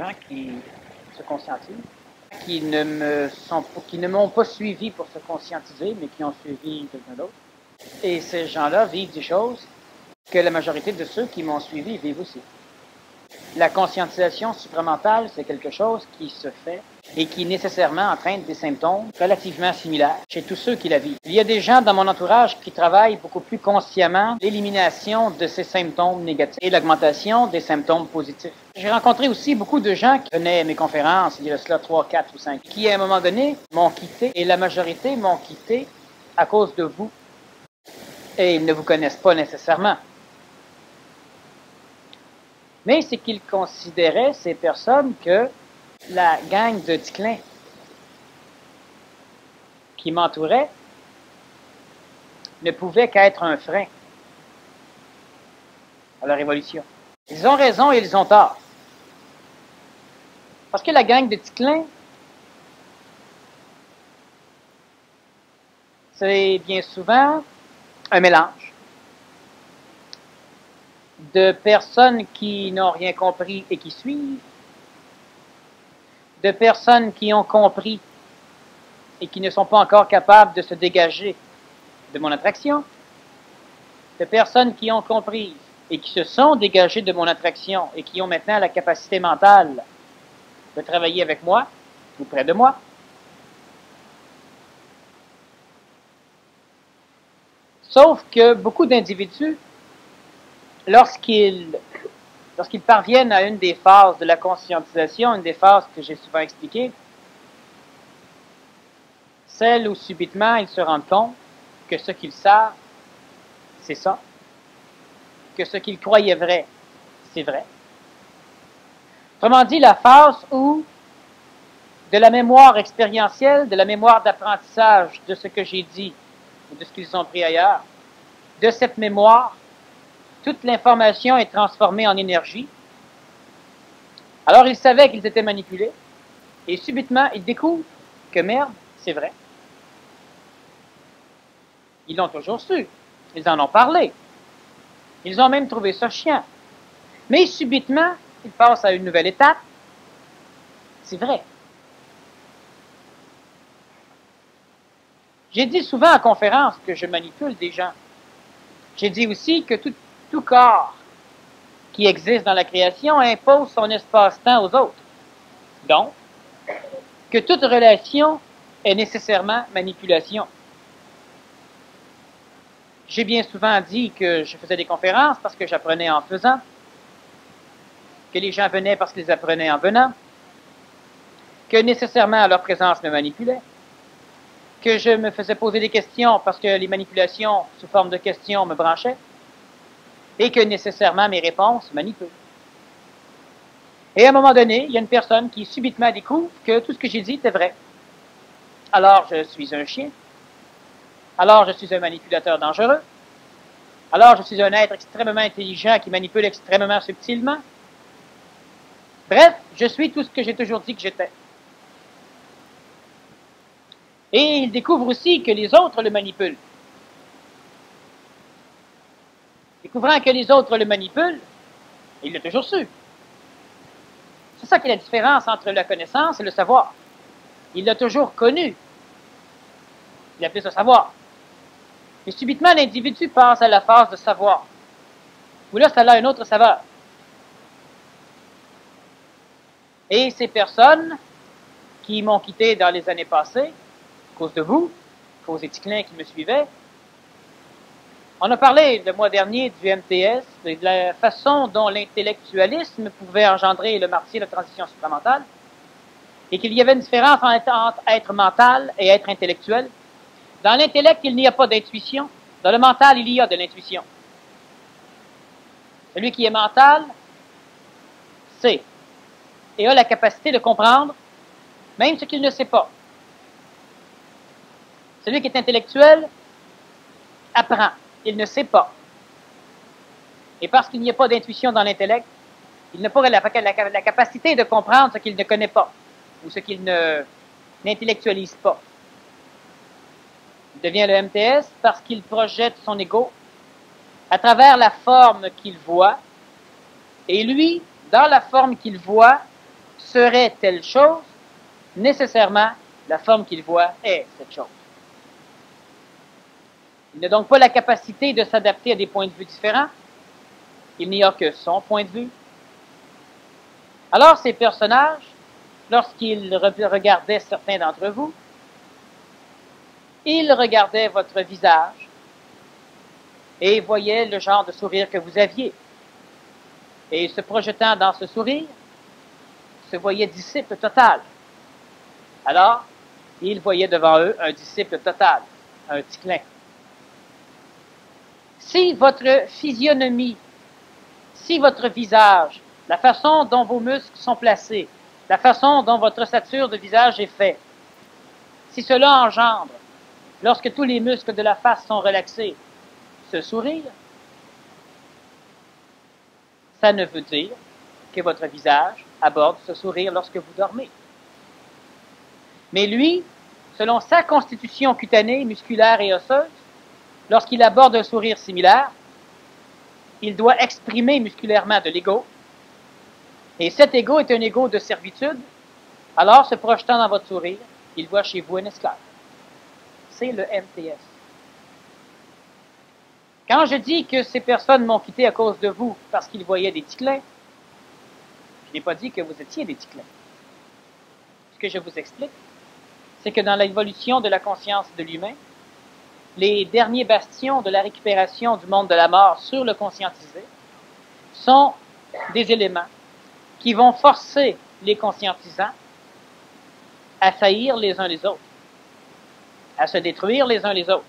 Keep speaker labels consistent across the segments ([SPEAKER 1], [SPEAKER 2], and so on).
[SPEAKER 1] gens qui se conscientisent, qui ne m'ont pas suivi pour se conscientiser, mais qui ont suivi quelqu'un d'autre. Et ces gens-là vivent des choses que la majorité de ceux qui m'ont suivi vivent aussi. La conscientisation supramentale, c'est quelque chose qui se fait et qui nécessairement entraîne des symptômes relativement similaires chez tous ceux qui la vivent. Il y a des gens dans mon entourage qui travaillent beaucoup plus consciemment l'élimination de ces symptômes négatifs et l'augmentation des symptômes positifs. J'ai rencontré aussi beaucoup de gens qui venaient à mes conférences, il y a cela 3, 4 ou 5, qui à un moment donné m'ont quitté, et la majorité m'ont quitté à cause de vous. Et ils ne vous connaissent pas nécessairement. Mais c'est qu'ils considéraient, ces personnes, que la gang de Ticlin qui m'entourait ne pouvait qu'être un frein à leur évolution. Ils ont raison et ils ont tort. Parce que la gang de Ticlin, c'est bien souvent un mélange de personnes qui n'ont rien compris et qui suivent, de personnes qui ont compris et qui ne sont pas encore capables de se dégager de mon attraction, de personnes qui ont compris et qui se sont dégagées de mon attraction et qui ont maintenant la capacité mentale de travailler avec moi ou près de moi. Sauf que beaucoup d'individus, lorsqu'ils parviennent à une des phases de la conscientisation, une des phases que j'ai souvent expliquées, celle où subitement ils se rendent compte que ce qu'ils savent, c'est ça, que ce qu'ils croyaient vrai, c'est vrai. Autrement dit, la phase où, de la mémoire expérientielle, de la mémoire d'apprentissage de ce que j'ai dit, ou de ce qu'ils ont pris ailleurs, de cette mémoire, toute l'information est transformée en énergie. Alors ils savaient qu'ils étaient manipulés, et subitement ils découvrent que merde, c'est vrai. Ils l'ont toujours su, ils en ont parlé, ils ont même trouvé ça chiant. Mais subitement, ils passent à une nouvelle étape, c'est vrai. J'ai dit souvent en conférence que je manipule des gens. J'ai dit aussi que tout corps qui existe dans la création impose son espace-temps aux autres. Donc, que toute relation est nécessairement manipulation. J'ai bien souvent dit que je faisais des conférences parce que j'apprenais en faisant, que les gens venaient parce qu'ils apprenaient en venant, que nécessairement leur présence me manipulait, que je me faisais poser des questions parce que les manipulations sous forme de questions me branchaient, et que nécessairement mes réponses manipulent. Et à un moment donné, il y a une personne qui subitement découvre que tout ce que j'ai dit était vrai. Alors je suis un chien. Alors je suis un manipulateur dangereux. Alors je suis un être extrêmement intelligent qui manipule extrêmement subtilement. Bref, je suis tout ce que j'ai toujours dit que j'étais. Et il découvre aussi que les autres le manipulent. Découvrant que les autres le manipulent, il l'a toujours su. C'est ça qui est la différence entre la connaissance et le savoir. Il l'a toujours connu. Il appelait ça savoir. Mais subitement, l'individu passe à la phase de savoir. Où là, ça a une autre saveur. Et ces personnes qui m'ont quitté dans les années passées, à cause de vous, à cause des Ticlins qui me suivaient, on a parlé le mois dernier du MTS, de la façon dont l'intellectualisme pouvait engendrer le martyre, la transition supramentale, et qu'il y avait une différence entre être mental et être intellectuel. Dans l'intellect, il n'y a pas d'intuition. Dans le mental, il y a de l'intuition. Celui qui est mental sait et a la capacité de comprendre même ce qu'il ne sait pas. Celui qui est intellectuel apprend. Il ne sait pas. Et parce qu'il n'y a pas d'intuition dans l'intellect, il n'a pas la capacité de comprendre ce qu'il ne connaît pas ou ce qu'il n'intellectualise pas. Il devient le MTS parce qu'il projette son ego à travers la forme qu'il voit. Et lui, dans la forme qu'il voit, serait telle chose, nécessairement, la forme qu'il voit est cette chose. Il n'a donc pas la capacité de s'adapter à des points de vue différents. Il n'y a que son point de vue. Alors, ces personnages, lorsqu'ils regardaient certains d'entre vous, ils regardaient votre visage et voyaient le genre de sourire que vous aviez. Et se projetant dans ce sourire, se voyaient disciple total. Alors, ils voyaient devant eux un disciple total, un ticlin. Si votre physionomie, si votre visage, la façon dont vos muscles sont placés, la façon dont votre ossature de visage est faite, si cela engendre, lorsque tous les muscles de la face sont relaxés, ce sourire, ça ne veut dire que votre visage aborde ce sourire lorsque vous dormez. Mais lui, selon sa constitution cutanée, musculaire et osseuse, lorsqu'il aborde un sourire similaire, il doit exprimer musculairement de l'ego. Et cet ego est un ego de servitude. Alors, se projetant dans votre sourire, il voit chez vous un esclave. C'est le MTS. Quand je dis que ces personnes m'ont quitté à cause de vous parce qu'ils voyaient des ticlins, je n'ai pas dit que vous étiez des ticlins. Ce que je vous explique, c'est que dans l'évolution de la conscience de l'humain, les derniers bastions de la récupération du monde de la mort sur le conscientisé sont des éléments qui vont forcer les conscientisants à faillir les uns les autres, à se détruire les uns les autres.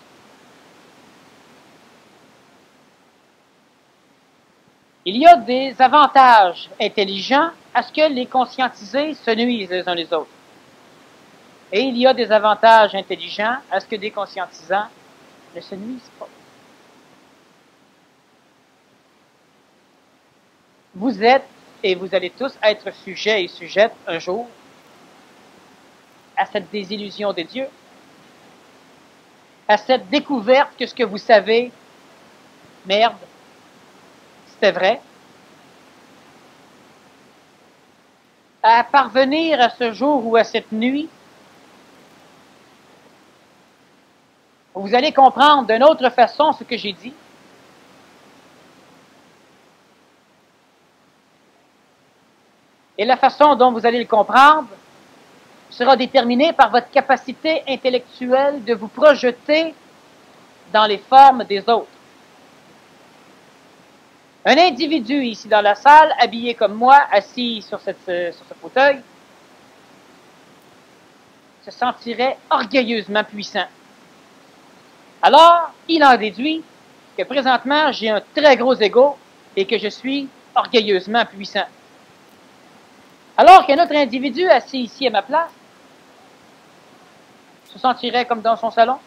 [SPEAKER 1] Il y a des avantages intelligents à ce que les conscientisés se nuisent les uns les autres. Et il y a des avantages intelligents à ce que des conscientisants ne se nuisent pas. Vous êtes, et vous allez tous être sujets et sujettes un jour à cette désillusion des dieux, à cette découverte que ce que vous savez, merde, c'était vrai, à parvenir à ce jour ou à cette nuit, vous allez comprendre d'une autre façon ce que j'ai dit. Et la façon dont vous allez le comprendre sera déterminée par votre capacité intellectuelle de vous projeter dans les formes des autres. Un individu ici dans la salle, habillé comme moi, assis sur ce fauteuil, se sentirait orgueilleusement puissant. Alors, il en déduit que présentement, j'ai un très gros ego et que je suis orgueilleusement puissant. Alors qu'un autre individu assis ici à ma place se sentirait comme dans son salon,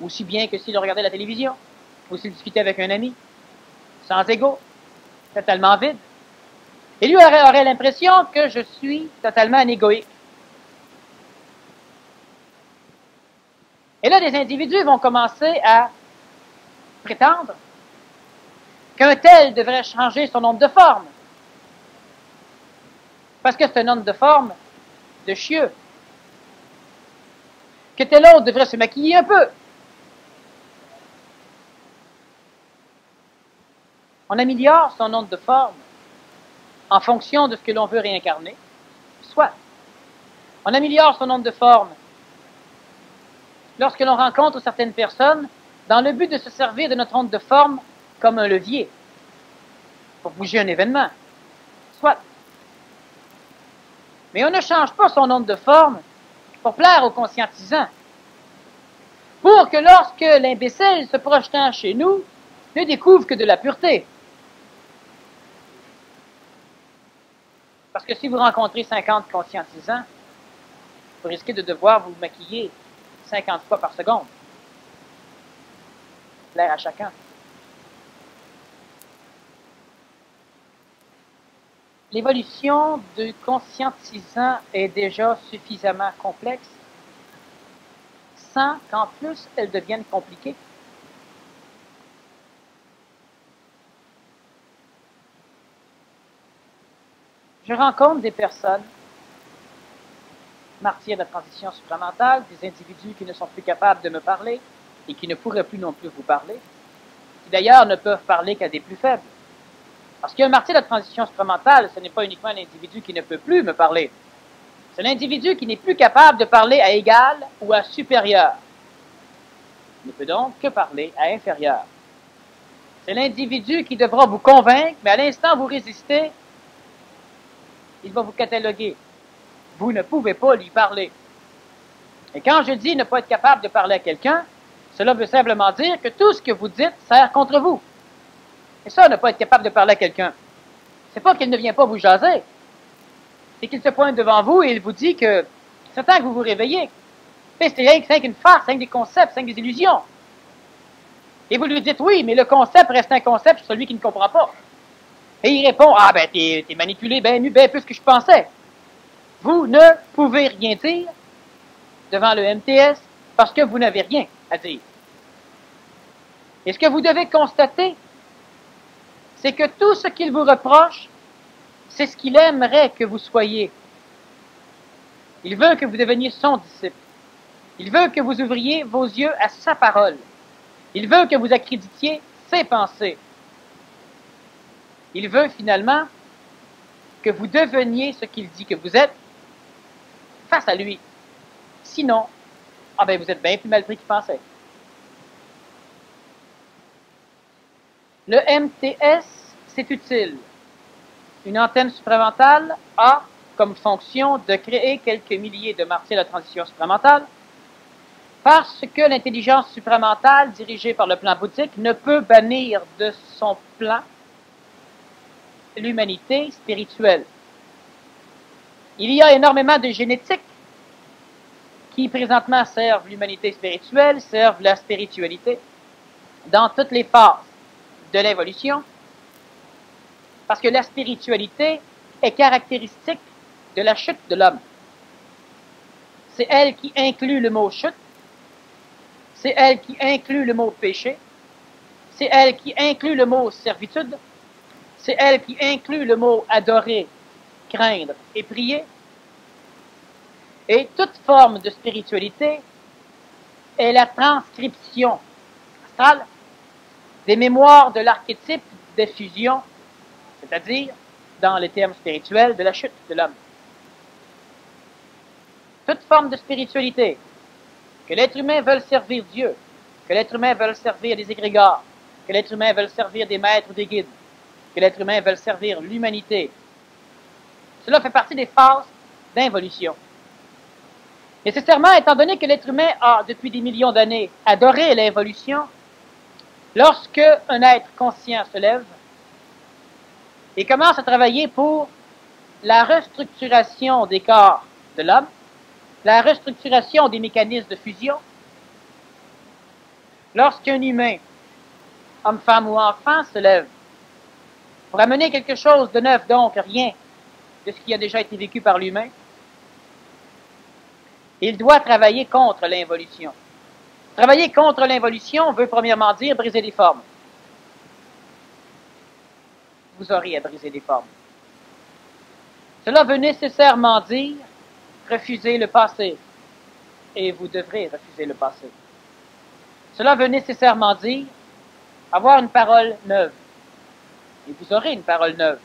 [SPEAKER 1] aussi bien que s'il regardait la télévision, ou s'il discutait avec un ami, sans ego, totalement vide. Et lui aurait l'impression que je suis totalement un égoïque. Et là, des individus vont commencer à prétendre qu'un tel devrait changer son nombre de formes. Parce que c'est un nombre de forme de chieux. Que tel autre devrait se maquiller un peu. On améliore son nombre de forme en fonction de ce que l'on veut réincarner. Soit, on améliore son nombre de formes lorsque l'on rencontre certaines personnes dans le but de se servir de notre nombre de forme comme un levier pour bouger un événement. Soit. Mais on ne change pas son nombre de forme pour plaire aux conscientisants. Pour que lorsque l'imbécile se projetant chez nous ne découvre que de la pureté. Parce que si vous rencontrez 50 conscientisants, vous risquez de devoir vous maquiller 50 fois par seconde. Plaire à chacun. L'évolution du conscientisant est déjà suffisamment complexe sans qu'en plus elle devienne compliquée. Je rencontre des personnes, martyrs de la transition supramentale, des individus qui ne sont plus capables de me parler et qui ne pourraient plus non plus vous parler, qui d'ailleurs ne peuvent parler qu'à des plus faibles. Parce qu'un martyr de la transition supramentale, ce n'est pas uniquement un individu qui ne peut plus me parler. C'est l'individu qui n'est plus capable de parler à égal ou à supérieur. Il ne peut donc que parler à inférieur. C'est l'individu qui devra vous convaincre, mais à l'instant où vous résistez, il va vous cataloguer. Vous ne pouvez pas lui parler. Et quand je dis ne pas être capable de parler à quelqu'un, cela veut simplement dire que tout ce que vous dites sert contre vous. Et ça, ne pas être capable de parler à quelqu'un, c'est pas qu'il ne vient pas vous jaser. C'est qu'il se pointe devant vous et il vous dit que c'est temps que vous vous réveillez. C'est rien qu'une farce, c'est rien que des concepts, c'est rien que des illusions. Et vous lui dites oui, mais le concept reste un concept sur celui qui ne comprend pas. Et il répond, ah ben t'es manipulé bien plus que je pensais. Vous ne pouvez rien dire devant le MTS parce que vous n'avez rien à dire. Et ce que vous devez constater, c'est que tout ce qu'il vous reproche, c'est ce qu'il aimerait que vous soyez. Il veut que vous deveniez son disciple. Il veut que vous ouvriez vos yeux à sa parole. Il veut que vous accréditiez ses pensées. Il veut finalement que vous deveniez ce qu'il dit que vous êtes face à lui. Sinon, ah ben vous êtes bien plus mal pris qu'il pensait. Le MTS, c'est utile. Une antenne supramentale a comme fonction de créer quelques milliers de martyrs de la transition supramentale parce que l'intelligence supramentale dirigée par le plan bouddhique ne peut bannir de son plan l'humanité spirituelle. Il y a énormément de génétiques qui présentement servent l'humanité spirituelle, servent la spiritualité dans toutes les phases de l'évolution, parce que la spiritualité est caractéristique de la chute de l'homme. C'est elle qui inclut le mot chute, c'est elle qui inclut le mot péché, c'est elle qui inclut le mot servitude, c'est elle qui inclut le mot adorer, craindre et prier. Et toute forme de spiritualité est la transcription astrale des mémoires de l'archétype d'effusion, c'est-à-dire, dans les termes spirituels, de la chute de l'homme. Toute forme de spiritualité, que l'être humain veuille servir Dieu, que l'être humain veuille servir des égrégores, que l'être humain veuille servir des maîtres ou des guides, que l'être humain veuille servir l'humanité, cela fait partie des phases d'involution. Nécessairement, étant donné que l'être humain a, depuis des millions d'années, adoré l'involution, lorsque un être conscient se lève et commence à travailler pour la restructuration des corps de l'homme, la restructuration des mécanismes de fusion, lorsqu'un humain, homme, femme ou enfant, se lève pour amener quelque chose de neuf, donc rien de ce qui a déjà été vécu par l'humain, il doit travailler contre l'involution. Travailler contre l'involution veut premièrement dire briser les formes. Vous aurez à briser les formes. Cela veut nécessairement dire refuser le passé. Et vous devrez refuser le passé. Cela veut nécessairement dire avoir une parole neuve. Et vous aurez une parole neuve.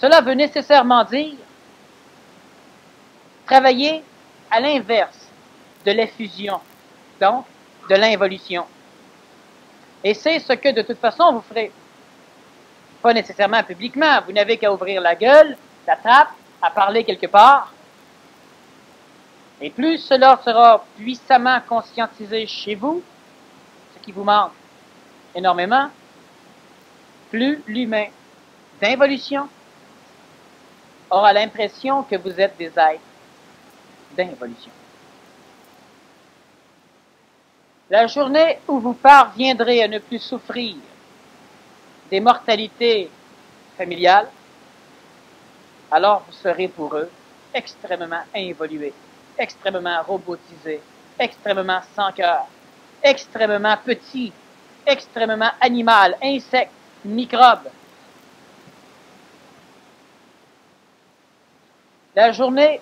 [SPEAKER 1] Cela veut nécessairement dire travailler à l'inverse de l'effusion, donc de l'involution. Et c'est ce que de toute façon vous ferez. Pas nécessairement publiquement, vous n'avez qu'à ouvrir la gueule, la trappe, à parler quelque part. Et plus cela sera puissamment conscientisé chez vous, ce qui vous manque énormément, plus l'humain d'involution aura l'impression que vous êtes des êtres d'involution. La journée où vous parviendrez à ne plus souffrir des mortalités familiales, alors vous serez pour eux extrêmement involués, extrêmement robotisés, extrêmement sans cœur, extrêmement petits, extrêmement animal, insectes, microbes. La journée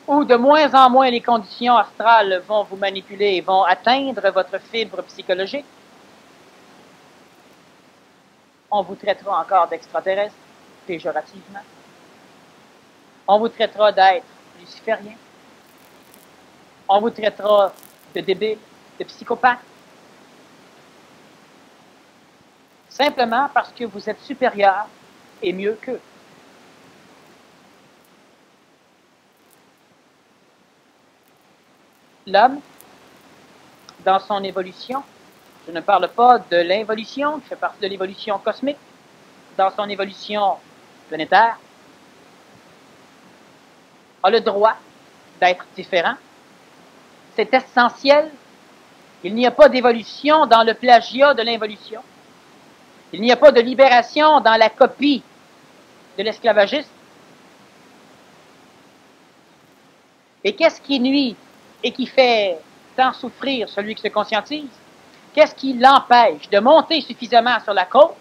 [SPEAKER 1] où de moins en moins les conditions astrales vont vous manipuler et vont atteindre votre fibre psychologique, on vous traitera encore d'extraterrestre, péjorativement. On vous traitera d'être luciférien. On vous traitera de débile, de psychopathe. Simplement parce que vous êtes supérieur et mieux qu'eux. L'homme, dans son évolution, je ne parle pas de l'involution, qui fait partie de l'évolution cosmique, dans son évolution planétaire, a le droit d'être différent. C'est essentiel. Il n'y a pas d'évolution dans le plagiat de l'involution. Il n'y a pas de libération dans la copie de l'esclavagisme. Et qu'est-ce qui nuit et qui fait tant souffrir celui qui se conscientise? Qu'est-ce qui l'empêche de monter suffisamment sur la côte,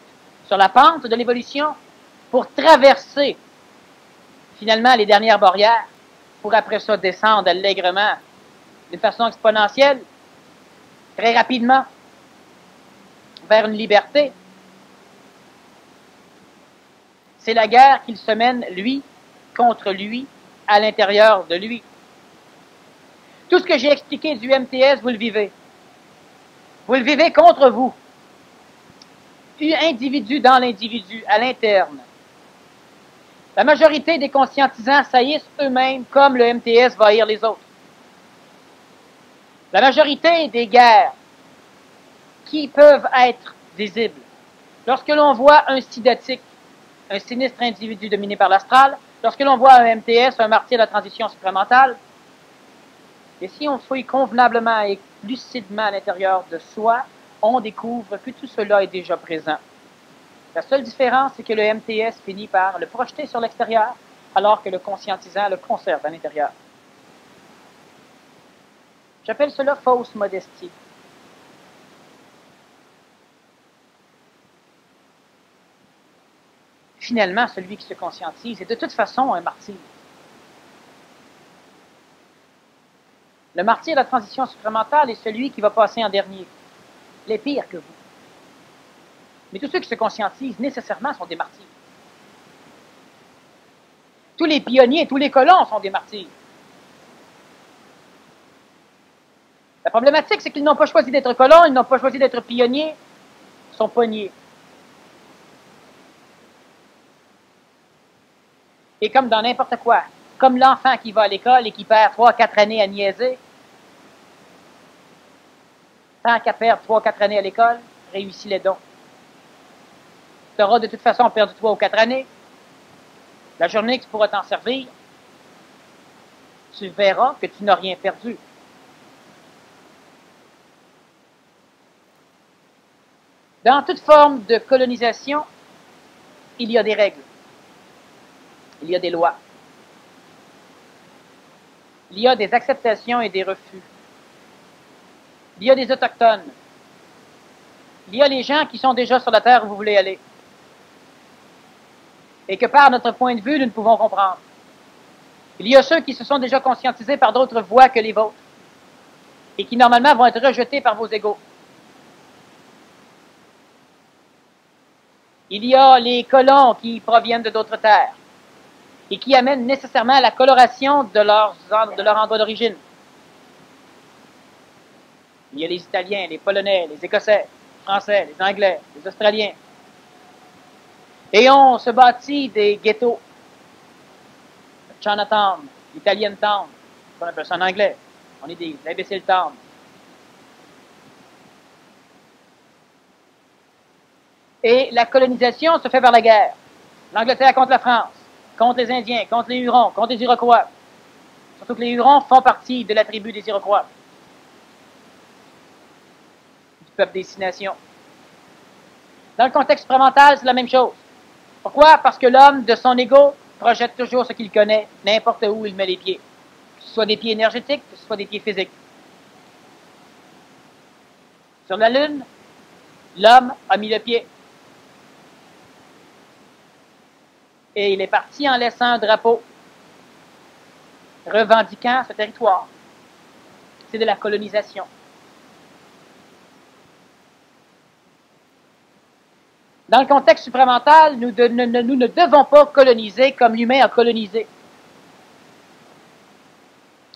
[SPEAKER 1] sur la pente de l'évolution, pour traverser finalement les dernières barrières, pour après ça descendre allègrement, d'une façon exponentielle, très rapidement, vers une liberté? C'est la guerre qu'il se mène, lui, contre lui, à l'intérieur de lui. Tout ce que j'ai expliqué du MTS, vous le vivez. Vous le vivez contre vous. Individu dans l'individu, à l'interne. La majorité des conscientisants saillissent eux-mêmes comme le MTS va haïr les autres. La majorité des guerres qui peuvent être visibles, lorsque l'on voit un sidatique, un sinistre individu dominé par l'astral, lorsque l'on voit un MTS, un martyr de la transition supramentale, et si on fouille convenablement et lucidement à l'intérieur de soi, on découvre que tout cela est déjà présent. La seule différence, c'est que le MTS finit par le projeter sur l'extérieur, alors que le conscientisant le conserve à l'intérieur. J'appelle cela fausse modestie. Finalement, celui qui se conscientise est de toute façon un martyr. Le martyr de la transition supramentale est celui qui va passer en dernier. Les pires que vous. Mais tous ceux qui se conscientisent nécessairement sont des martyrs. Tous les pionniers, tous les colons sont des martyrs. La problématique, c'est qu'ils n'ont pas choisi d'être colons, ils n'ont pas choisi d'être pionniers, ils sont pognés. Et comme dans n'importe quoi, comme l'enfant qui va à l'école et qui perd 3-4 années à niaiser, tant qu'à perdre 3-4 années à l'école, réussis les dons. Tu auras de toute façon perdu 3 ou 4 années. La journée que tu pourras t'en servir, tu verras que tu n'as rien perdu. Dans toute forme de colonisation, il y a des règles. Il y a des lois. Il y a des acceptations et des refus. Il y a des autochtones. Il y a les gens qui sont déjà sur la terre où vous voulez aller. Et que par notre point de vue, nous ne pouvons comprendre. Il y a ceux qui se sont déjà conscientisés par d'autres voies que les vôtres. Et qui normalement vont être rejetés par vos égaux. Il y a les colons qui proviennent de d'autres terres et qui amènent nécessairement la coloration de leur endroit d'origine. Il y a les Italiens, les Polonais, les Écossais, les Français, les Anglais, les Australiens. Et on se bâtit des ghettos. Le Chinatown, l'Italian Town, on appelle ça en anglais. On est des imbéciles town. Et la colonisation se fait par la guerre. L'Angleterre contre la France, contre les Indiens, contre les Hurons, contre les Iroquois. Surtout que les Hurons font partie de la tribu des Iroquois. Du peuple des 6 nations. Dans le contexte supramental, c'est la même chose. Pourquoi? Parce que l'homme, de son ego, projette toujours ce qu'il connaît, n'importe où il met les pieds. Que ce soit des pieds énergétiques, que ce soit des pieds physiques. Sur la Lune, l'homme a mis le pied. Et il est parti en laissant un drapeau revendiquant ce territoire. C'est de la colonisation. Dans le contexte supramental, nous ne devons pas coloniser comme l'humain a colonisé.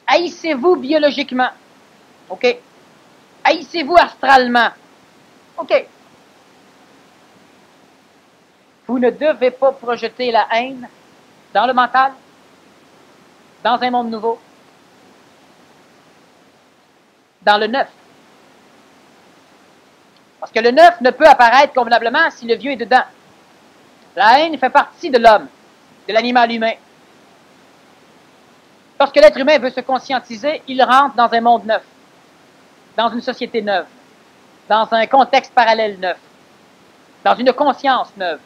[SPEAKER 1] Haïssez-vous biologiquement. OK. Haïssez-vous astralement. OK. Vous ne devez pas projeter la haine dans le mental, dans un monde nouveau, dans le neuf. Parce que le neuf ne peut apparaître convenablement si le vieux est dedans. La haine fait partie de l'homme, de l'animal humain. Lorsque l'être humain veut se conscientiser, il rentre dans un monde neuf, dans une société neuve, dans un contexte parallèle neuf, dans une conscience neuve.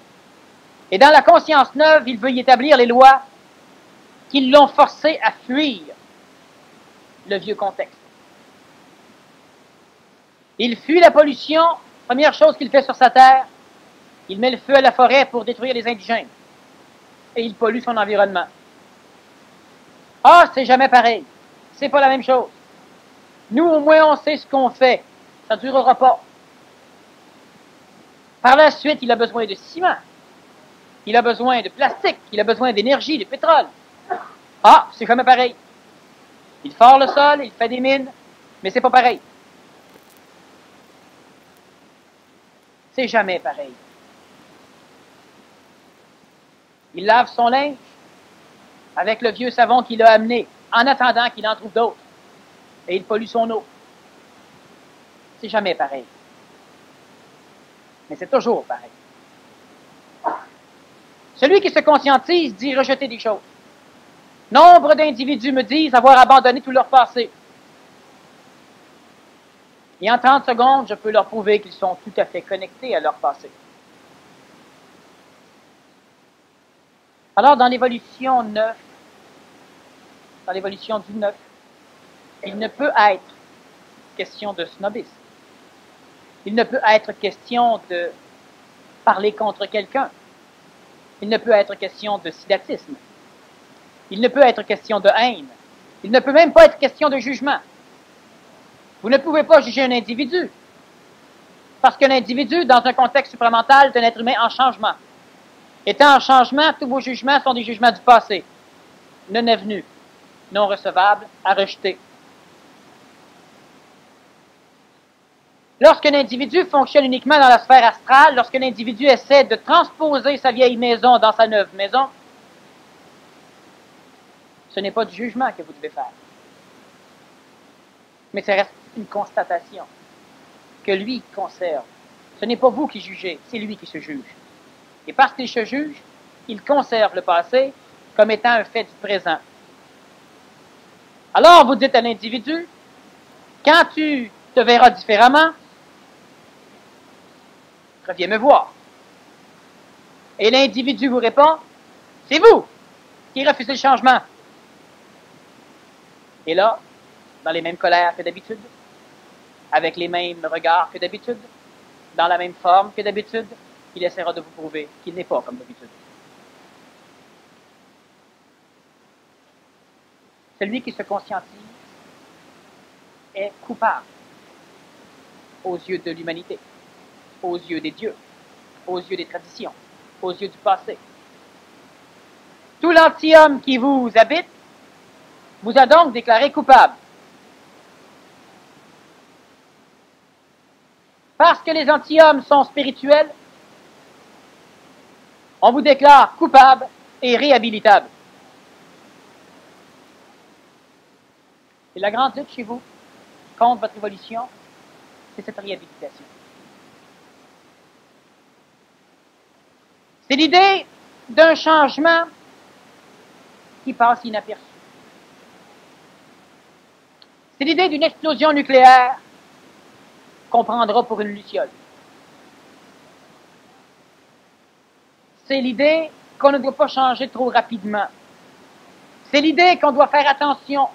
[SPEAKER 1] Et dans la conscience neuve, il veut y établir les lois qui l'ont forcé à fuir le vieux contexte. Il fuit la pollution. Première chose qu'il fait sur sa terre, il met le feu à la forêt pour détruire les indigènes. Et il pollue son environnement. Ah, c'est jamais pareil. C'est pas la même chose. Nous, au moins, on sait ce qu'on fait. Ça ne durera pas. Par la suite, il a besoin de ciment. Il a besoin de plastique. Il a besoin d'énergie, de pétrole. Ah, c'est jamais pareil. Il fore le sol, il fait des mines, mais c'est pas pareil. C'est jamais pareil. Il lave son linge avec le vieux savon qu'il a amené, en attendant qu'il en trouve d'autres. Et il pollue son eau. C'est jamais pareil. Mais c'est toujours pareil. Celui qui se conscientise dit rejeter des choses. Nombre d'individus me disent avoir abandonné tout leur passé. Et en 30 secondes, je peux leur prouver qu'ils sont tout à fait connectés à leur passé. Alors, dans l'évolution neuf, dans l'évolution du neuf, il ne peut être question de snobisme. Il ne peut être question de parler contre quelqu'un. Il ne peut être question de sidatisme. Il ne peut être question de haine. Il ne peut même pas être question de jugement. Vous ne pouvez pas juger un individu. Parce qu'un individu, dans un contexte supramental, est un être humain en changement. Étant en changement, tous vos jugements sont des jugements du passé. Non avenus, non recevables, à rejeter. Lorsqu'un individu fonctionne uniquement dans la sphère astrale, lorsqu'un individu essaie de transposer sa vieille maison dans sa neuve maison, ce n'est pas du jugement que vous devez faire. Mais ça reste une constatation que lui conserve. Ce n'est pas vous qui jugez, c'est lui qui se juge. Et parce qu'il se juge, il conserve le passé comme étant un fait du présent. Alors vous dites à l'individu, quand tu te verras différemment, reviens me voir. Et l'individu vous répond, c'est vous qui refusez le changement. Et là, dans les mêmes colères que d'habitude, avec les mêmes regards que d'habitude, dans la même forme que d'habitude, il essaiera de vous prouver qu'il n'est pas comme d'habitude. Celui qui se conscientise est coupable aux yeux de l'humanité, aux yeux des dieux, aux yeux des traditions, aux yeux du passé. Tout l'anti-homme qui vous habite vous a donc déclaré coupable. Parce que les anti-hommes sont spirituels, on vous déclare coupable et réhabilitable. Et la grande lutte chez vous, contre votre évolution, c'est cette réhabilitation. C'est l'idée d'un changement qui passe inaperçu. C'est l'idée d'une explosion nucléaire qu'on prendra pour une luciole. C'est l'idée qu'on ne doit pas changer trop rapidement. C'est l'idée qu'on doit faire attention.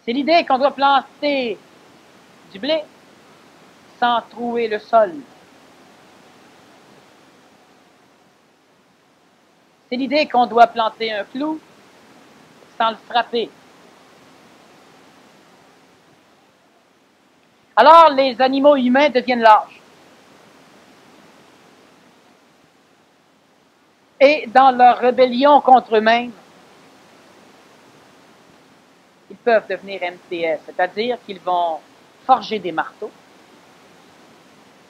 [SPEAKER 1] C'est l'idée qu'on doit planter du blé sans trouer le sol. C'est l'idée qu'on doit planter un clou sans le frapper. Alors, les animaux humains deviennent lâches. Et dans leur rébellion contre eux-mêmes, ils peuvent devenir MTS, c'est-à-dire qu'ils vont forger des marteaux,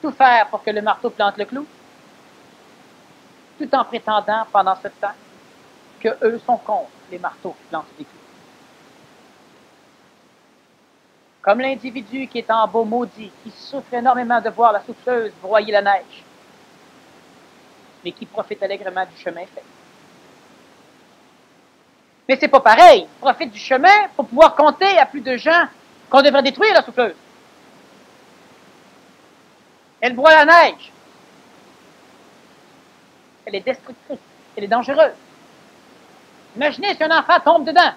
[SPEAKER 1] tout faire pour que le marteau plante le clou, tout en prétendant pendant ce temps qu'eux sont contre les marteaux qui plantent des clous. Comme l'individu qui est en beau maudit, qui souffre énormément de voir la souffleuse broyer la neige, mais qui profite allègrement du chemin fait. Mais c'est pas pareil. Il profite du chemin pour pouvoir compter à plus de gens qu'on devrait détruire la souffleuse. Elle broie la neige. Elle est destructrice. Elle est dangereuse. Imaginez si un enfant tombe dedans.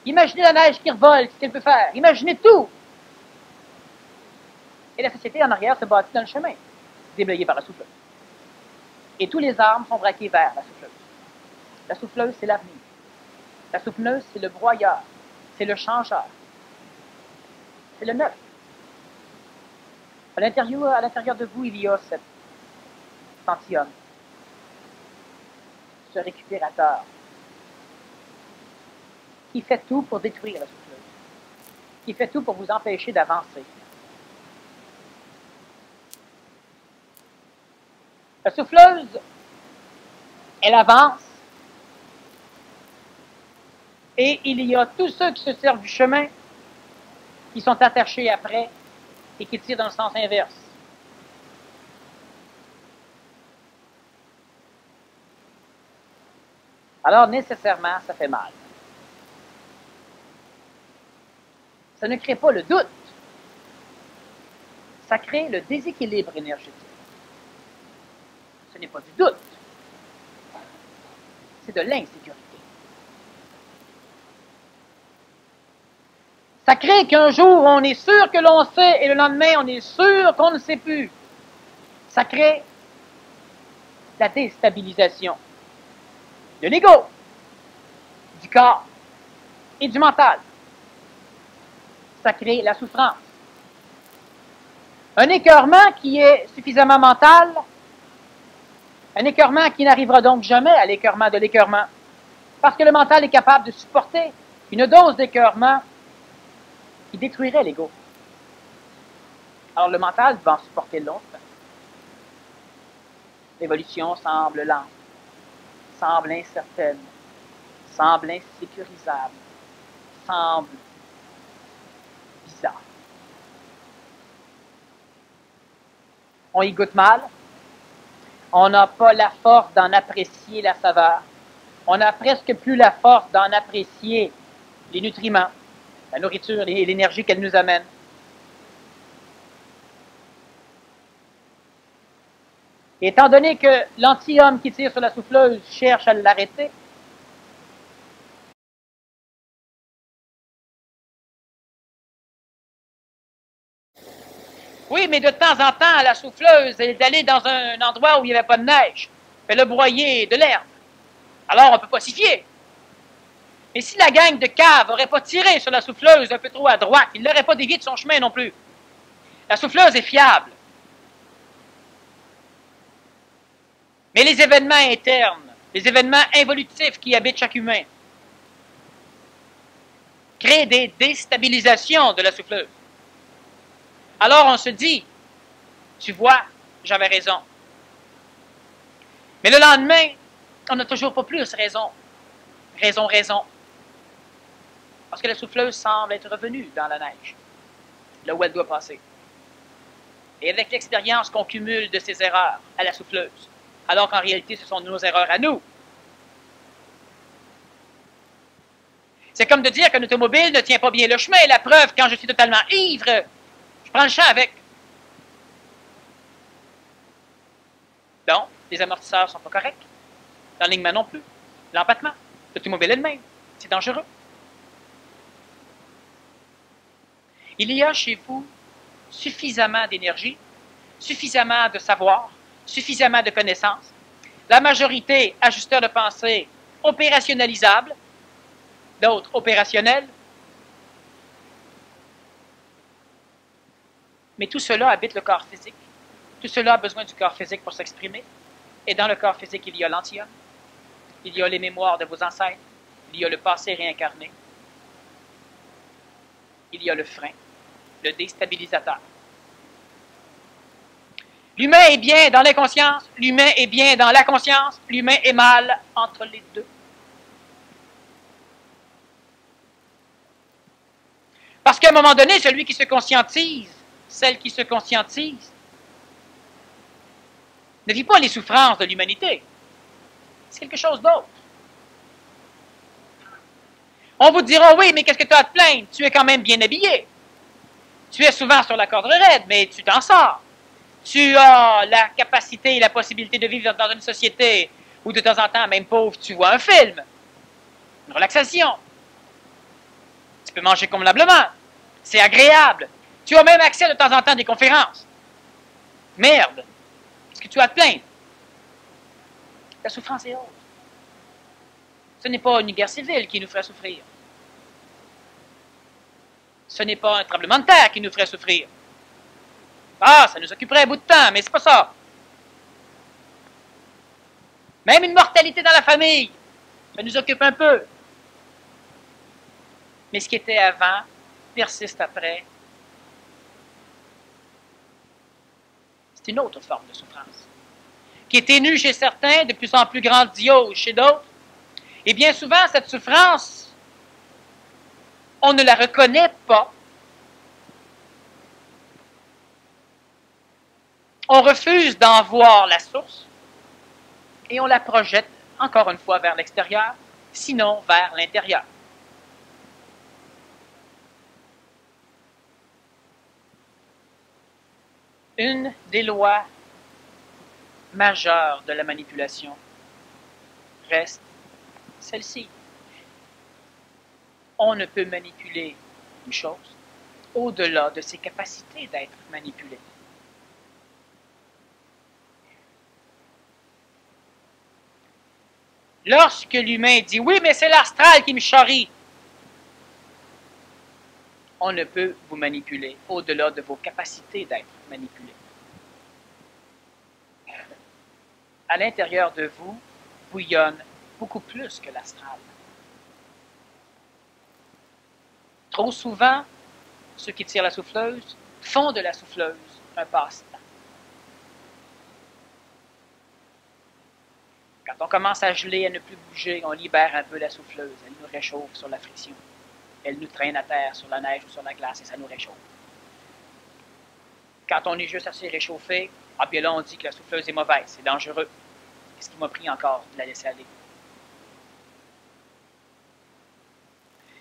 [SPEAKER 1] Imaginez la neige qui revole, ce qu'elle peut faire. Imaginez tout. Et la société en arrière se bâtit dans le chemin, déblayée par la souffleuse. Et tous les arbres sont braqués vers la souffleuse. La souffleuse, c'est l'avenir. La souffleuse, c'est le broyeur. C'est le changeur. C'est le neuf. À l'intérieur de vous, il y a cet anti-homme, ce récupérateur, qui fait tout pour détruire la souffleuse, qui fait tout pour vous empêcher d'avancer. La souffleuse, elle avance, et il y a tous ceux qui se servent du chemin, qui sont attachés après, et qui tirent dans le sens inverse. Alors, nécessairement, ça fait mal. Ça ne crée pas le doute. Ça crée le déséquilibre énergétique. Ce n'est pas du doute. C'est de l'insécurité. Ça crée qu'un jour, on est sûr que l'on sait, et le lendemain, on est sûr qu'on ne sait plus. Ça crée la déstabilisation de l'ego, du corps et du mental. Ça crée la souffrance. Un écœurement qui est suffisamment mental, un écœurement qui n'arrivera donc jamais à l'écœurement de l'écœurement, parce que le mental est capable de supporter une dose d'écœurement qui détruirait l'ego. Alors le mental va en supporter longtemps. L'évolution semble lente, semble incertaine, semble insécurisable, semble bizarre. On y goûte mal, on n'a pas la force d'en apprécier la saveur, on n'a presque plus la force d'en apprécier les nutriments, la nourriture et l'énergie qu'elle nous amène. Et étant donné que l'anti-homme qui tire sur la souffleuse cherche à l'arrêter, oui, mais de temps en temps, la souffleuse est d'aller dans un endroit où il n'y avait pas de neige, fait le broyer de l'herbe. Alors on peut pas s'y fier. Mais si la gang de caves n'aurait pas tiré sur la souffleuse un peu trop à droite, il ne l'aurait pas dévié de son chemin non plus. La souffleuse est fiable. Mais les événements internes, les événements involutifs qui habitent chaque humain, créent des déstabilisations de la souffleuse. Alors on se dit, tu vois, j'avais raison. Mais le lendemain, on n'a toujours pas plus raison. Raison. Parce que la souffleuse semble être revenue dans la neige, là où elle doit passer. Et avec l'expérience qu'on cumule de ces erreurs à la souffleuse, alors qu'en réalité, ce sont nos erreurs à nous. C'est comme de dire qu'un automobile ne tient pas bien le chemin. Et la preuve, quand je suis totalement ivre, je prends le champ avec. Donc, les amortisseurs ne sont pas corrects. L'alignement non plus. L'empattement. L'automobile elle-même. C'est dangereux. Il y a chez vous suffisamment d'énergie, suffisamment de savoir, suffisamment de connaissances La majorité, ajusteurs de pensée, opérationnalisables, d'autres opérationnels. Mais tout cela habite le corps physique. Tout cela a besoin du corps physique pour s'exprimer. Et dans le corps physique, il y a l'antium, il y a les mémoires de vos ancêtres, il y a le passé réincarné, il y a le frein, le déstabilisateur. L'humain est bien dans l'inconscience, l'humain est bien dans la conscience, l'humain est mal entre les deux. Parce qu'à un moment donné, celui qui se conscientise, celle qui se conscientise, ne vit pas les souffrances de l'humanité. C'est quelque chose d'autre. On vous dira, oui, mais qu'est-ce que tu as à te plaindre? Tu es quand même bien habillé. Tu es souvent sur la corde raide, mais tu t'en sors. Tu as la capacité et la possibilité de vivre dans une société où de temps en temps, même pauvre, tu vois un film, une relaxation. Tu peux manger convenablement. C'est agréable. Tu as même accès de temps en temps à des conférences. Merde. Est-ce que tu as à te plaindre? La souffrance est autre. Ce n'est pas une guerre civile qui nous ferait souffrir. Ce n'est pas un tremblement de terre qui nous ferait souffrir. Ah, ça nous occuperait un bout de temps, mais c'est pas ça. Même une mortalité dans la famille, ça nous occupe un peu. Mais ce qui était avant persiste après. C'est une autre forme de souffrance, qui est ténue chez certains, de plus en plus grandiose chez d'autres. Et bien souvent, cette souffrance, on ne la reconnaît pas. On refuse d'en voir la source et on la projette, encore une fois, vers l'extérieur, sinon vers l'intérieur. Une des lois majeures de la manipulation reste celle-ci. On ne peut manipuler une chose au-delà de ses capacités d'être manipulée. Lorsque l'humain dit « oui, mais c'est l'astral qui me charrie », on ne peut vous manipuler au-delà de vos capacités d'être manipulé. À l'intérieur de vous bouillonne beaucoup plus que l'astral. Trop souvent, ceux qui tirent la souffleuse font de la souffleuse un passe-temps. Quand on commence à geler, à ne plus bouger, on libère un peu la souffleuse. Elle nous réchauffe sur la friction. Elle nous traîne à terre sur la neige ou sur la glace et ça nous réchauffe. Quand on est juste assez réchauffé, ah bien là on dit que la souffleuse est mauvaise, c'est dangereux. Qu'est-ce qui m'a pris encore de la laisser aller?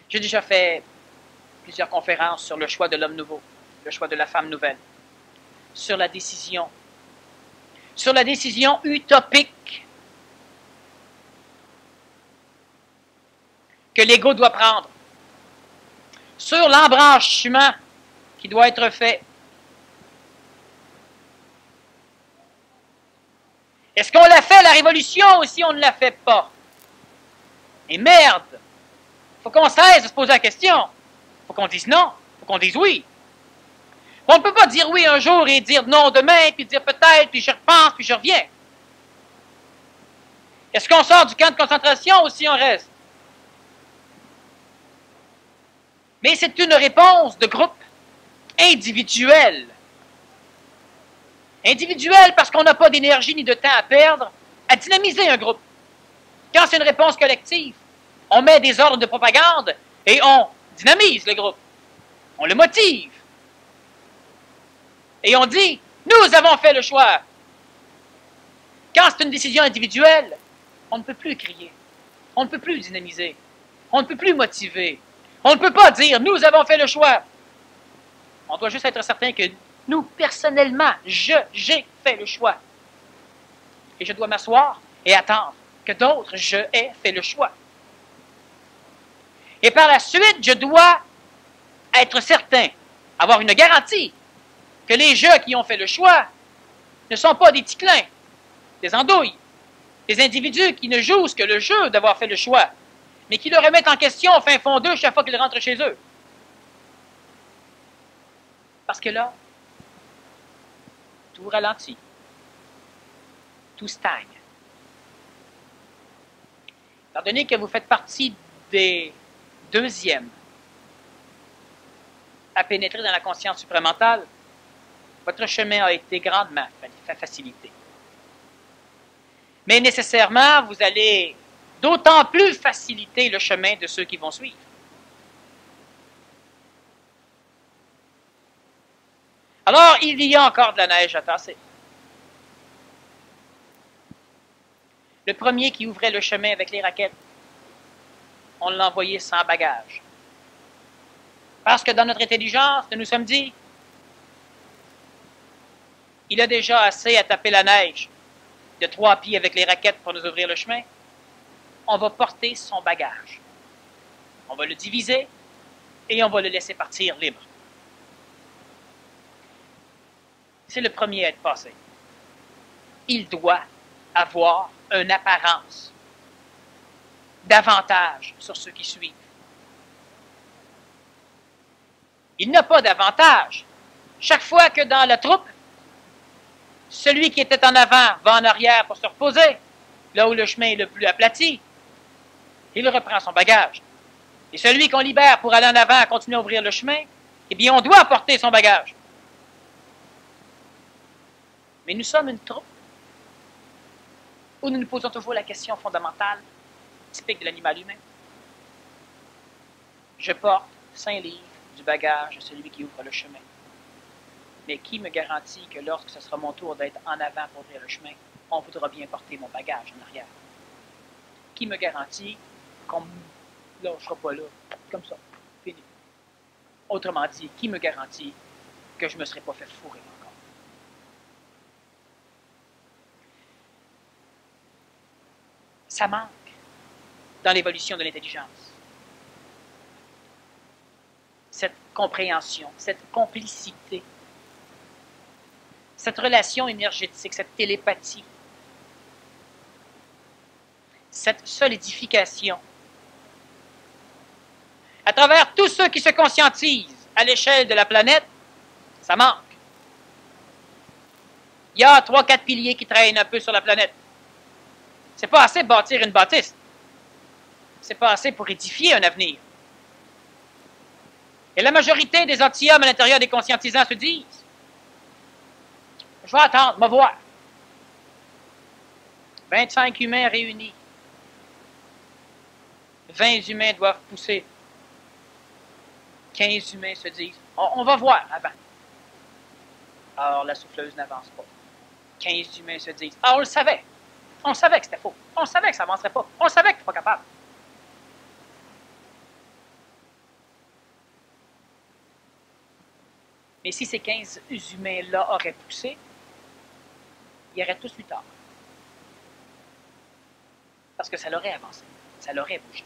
[SPEAKER 1] J'ai déjà fait plusieurs conférences sur le choix de l'homme nouveau, le choix de la femme nouvelle, sur la décision utopique que l'ego doit prendre, sur l'embranchement qui doit être fait. Est-ce qu'on l'a fait, la révolution, ou si on ne la fait pas? Et merde! Il faut qu'on cesse de se poser la question. Il faut qu'on dise non, il faut qu'on dise oui. On ne peut pas dire oui un jour et dire non demain, puis dire peut-être, puis je repense, puis je reviens. Est-ce qu'on sort du camp de concentration ou si on reste? Mais c'est une réponse de groupe individuelle. Individuelle parce qu'on n'a pas d'énergie ni de temps à perdre à dynamiser un groupe. Quand c'est une réponse collective, on met des ordres de propagande et on dynamise le groupe. On le motive. Et on dit, nous avons fait le choix. Quand c'est une décision individuelle, on ne peut plus crier. On ne peut plus dynamiser. On ne peut plus motiver. On ne peut pas dire, nous avons fait le choix. On doit juste être certain que nous, personnellement, j'ai fait le choix. Et je dois m'asseoir et attendre que d'autres, je ai fait le choix. Et par la suite, je dois être certain, avoir une garantie, que les jeux qui ont fait le choix ne sont pas des ticlins, des andouilles, Des individus qui ne jouent que le jeu d'avoir fait le choix, mais qui le remettent en question au fin fond d'eux chaque fois qu'ils rentrent chez eux. Parce que là, tout ralentit, tout stagne. Étant donné que vous faites partie des deuxièmes à pénétrer dans la conscience supramentale, votre chemin a été grandement facilité. Mais nécessairement, vous allez d'autant plus faciliter le chemin de ceux qui vont suivre. Alors, il y a encore de la neige à tasser. Le premier qui ouvrait le chemin avec les raquettes, on l'a envoyé sans bagage. Parce que dans notre intelligence, nous nous sommes dit, il a déjà assez à taper la neige de 3 pieds avec les raquettes pour nous ouvrir le chemin. On va porter son bagage. On va le diviser et on va le laisser partir libre. C'est le premier à être passé. Il doit avoir une apparence d'avantage sur ceux qui suivent. Il n'a pas d'avantage. Chaque fois que dans la troupe, celui qui était en avant va en arrière pour se reposer, là où le chemin est le plus aplati, il reprend son bagage. Et celui qu'on libère pour aller en avant, continuer à ouvrir le chemin, eh bien, on doit porter son bagage. Mais nous sommes une troupe où nous nous posons toujours la question fondamentale, typique de l'animal humain. Je porte 5 livres du bagage de celui qui ouvre le chemin. Mais qui me garantit que lorsque ce sera mon tour d'être en avant pour ouvrir le chemin, on voudra bien porter mon bagage en arrière? Qui me garantit qu'on ne lâchera pas là, comme ça, fini? Autrement dit, qui me garantit que je ne me serais pas fait fourrer encore? Ça manque dans l'évolution de l'intelligence. Cette compréhension, cette complicité, cette relation énergétique, cette télépathie, cette solidification. À travers tous ceux qui se conscientisent à l'échelle de la planète, ça manque. Il y a 3-4 piliers qui traînent un peu sur la planète. C'est pas assez de bâtir une bâtisse. C'est pas assez pour édifier un avenir. Et la majorité des anti-hommes à l'intérieur des conscientisants se disent, je vais attendre, me voir. 25 humains réunis. 20 humains doivent pousser. 15 humains se disent, on va voir avant. Alors la souffleuse n'avance pas. 15 humains se disent, on le savait. On savait que c'était faux. On savait que ça n'avancerait pas. On savait que tu n'étais pas capable. Mais si ces 15 humains-là auraient poussé, ils auraient tous eu tort. Parce que ça l'aurait avancé. Ça l'aurait bougé.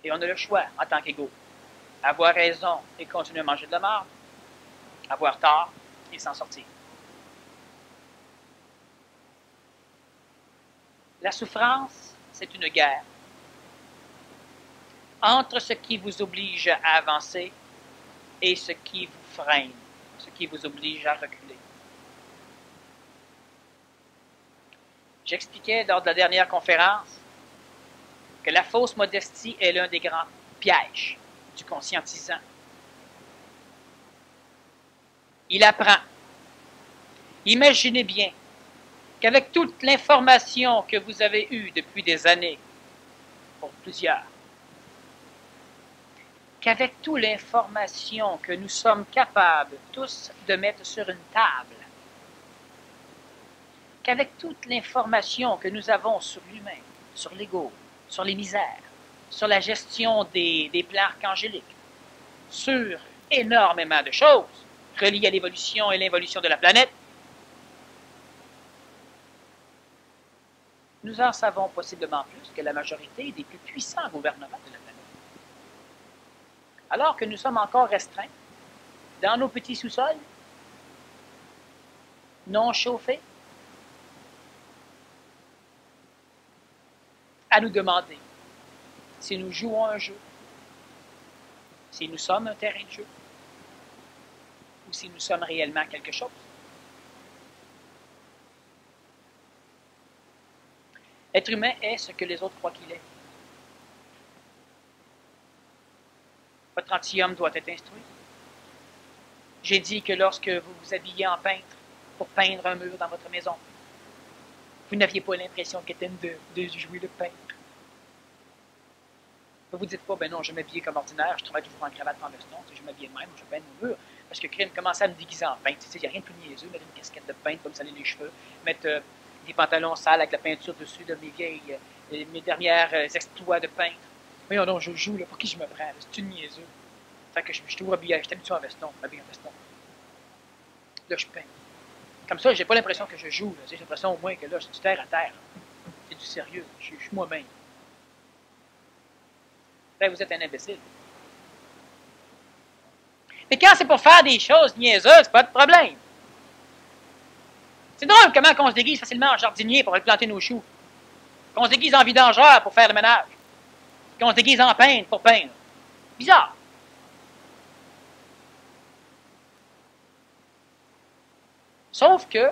[SPEAKER 1] Et on a le choix, en tant qu'égaux. Avoir raison et continuer à manger de la marde. Avoir tort et s'en sortir. La souffrance, c'est une guerre entre ce qui vous oblige à avancer et ce qui vous freine, ce qui vous oblige à reculer. J'expliquais lors de la dernière conférence que la fausse modestie est l'un des grands pièges du conscientisant. Il apprend. Imaginez bien qu'avec toute l'information que vous avez eue depuis des années, pour plusieurs, qu'avec toute l'information que nous sommes capables tous de mettre sur une table, qu'avec toute l'information que nous avons sur l'humain, sur l'ego, sur les misères, sur la gestion des plans archangéliques, sur énormément de choses reliées à l'évolution et l'involution de la planète, nous en savons possiblement plus que la majorité des plus puissants gouvernements de la planète. Alors que nous sommes encore restreints dans nos petits sous-sols, non chauffés, à nous demander si nous jouons un jeu, si nous sommes un terrain de jeu, ou si nous sommes réellement quelque chose. L'être humain est ce que les autres croient qu'il est. Votre gentilhomme doit être instruit. J'ai dit que lorsque vous vous habillez en peintre pour peindre un mur dans votre maison, vous n'aviez pas l'impression qu'il était de jouer le peintre. Vous vous dites pas, ben non, je m'habillais comme ordinaire, je travaille toujours en cravate en veston, je m'habillais de même, je peins mon mur. Parce que crime commençait à me déguiser en peintre. Il n'y a rien de plus niaiseux, mettre une casquette de peintre, comme saler les cheveux, mettre des pantalons sales avec la peinture dessus de mes dernières exploits de peintre. Voyons donc, je joue, là, pour qui je me prends? C'est une niaiseux. Fait que je suis toujours habillé, je suis habitué en veston, habillé en veston. Là, je peins. Comme ça, j'ai pas l'impression que je joue. J'ai l'impression au moins que là, je suis terre à terre. C'est du sérieux. Je suis moi-même. Ben, vous êtes un imbécile. Mais quand c'est pour faire des choses niaiseuses, pas de problème. C'est drôle comment on se déguise facilement en jardinier pour aller planter nos choux. Qu'on se déguise en vidangeur pour faire le ménage. Qu'on se déguise en peintre pour peindre. Bizarre. Sauf que,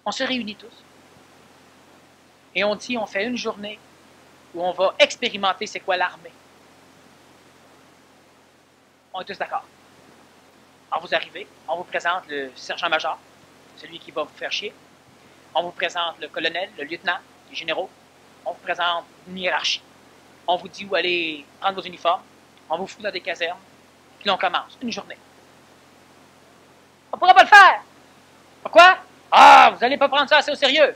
[SPEAKER 1] on se réunit tous. Et on dit, on fait une journée où on va expérimenter c'est quoi l'armée. On est tous d'accord. Alors vous arrivez, on vous présente le sergent-major, celui qui va vous faire chier. On vous présente le colonel, le lieutenant, les généraux. On vous présente une hiérarchie. On vous dit où aller prendre vos uniformes. On vous fout dans des casernes. Puis on commence une journée. On ne pourra pas le faire. Pourquoi? Ah, vous n'allez pas prendre ça assez au sérieux.